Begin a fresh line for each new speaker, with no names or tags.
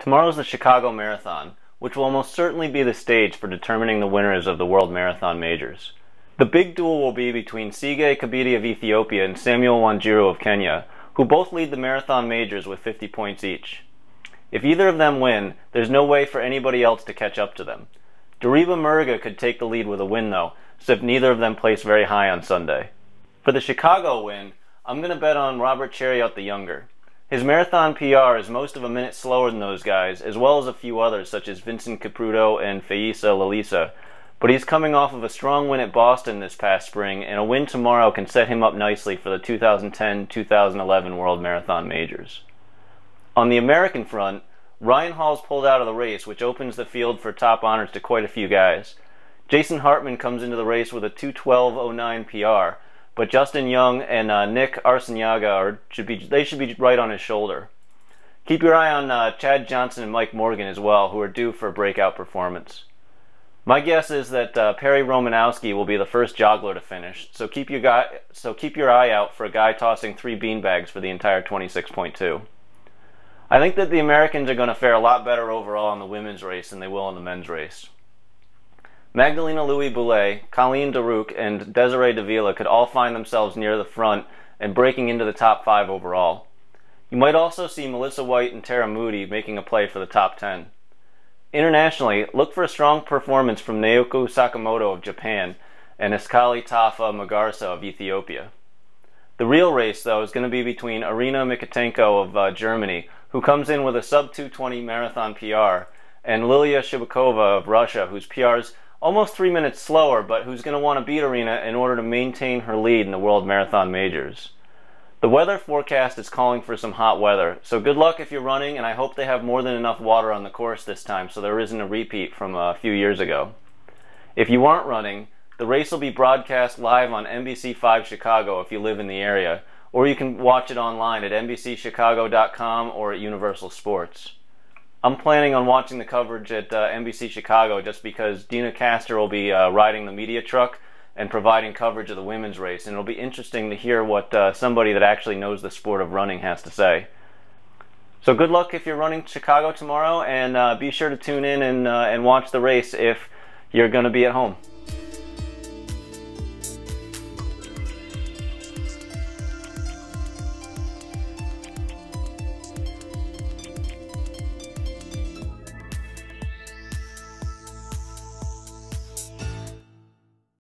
Tomorrow's the Chicago Marathon, which will almost certainly be the stage for determining the winners of the World Marathon Majors. The big duel will be between Tsegaye Kebede of Ethiopia and Samuel Wanjiru of Kenya, who both lead the Marathon Majors with 50 points each. If either of them win, there's no way for anybody else to catch up to them. Deriba Merga could take the lead with a win though, so if neither of them place very high on Sunday. For the Chicago win, I'm going to bet on Robert Cheruiyot the younger. His marathon PR is most of a minute slower than those guys, as well as a few others such as Vincent, Kipruto, and Feyisa, Lilesa. But he's coming off of a strong win at Boston this past spring, and a win tomorrow can set him up nicely for the 2010-2011 World Marathon Majors. On the American front, Ryan Hall's pulled out of the race, which opens the field for top honors to quite a few guys. Jason Hartmann comes into the race with a 2:12.09 PR, but Justin Young and Nick Arciniaga should be right on his shoulder. Keep your eye on Chad Johnson and Mike Morgan as well, who are due for a breakout performance. My guess is that Perry Romanowski will be the first joggler to finish, so keep your eye out for a guy tossing 3 beanbags for the entire 26.2. I think that the Americans are going to fare a lot better overall in the women's race than they will in the men's race. Magdalena Lewy-Boulet, Colleen Darouk, and Desiree Davila could all find themselves near the front and breaking into the top 5 overall. You might also see Melissa White and Tara Moody making a play for the top 10. Internationally, look for a strong performance from Naoko Sakamoto of Japan and Eskali Tafa Magarsa of Ethiopia. The real race, though, is going to be between Irina Mikatenko of Germany, who comes in with a sub-2:20 marathon PR, and Lilia Shibakova of Russia, whose PR is almost 3 minutes slower, but who's going to want to beat Irina in order to maintain her lead in the World Marathon Majors. The weather forecast is calling for some hot weather, so good luck if you're running, and I hope they have more than enough water on the course this time so there isn't a repeat from a few years ago. If you aren't running, the race will be broadcast live on NBC5 Chicago if you live in the area, or you can watch it online at NBCChicago.com or at Universal Sports. I'm planning on watching the coverage at NBC Chicago just because Dina Castor will be riding the media truck and providing coverage of the women's race, and it'll be interesting to hear what somebody that actually knows the sport of running has to say. So good luck if you're running Chicago tomorrow, and be sure to tune in and watch the race if you're going to be at home.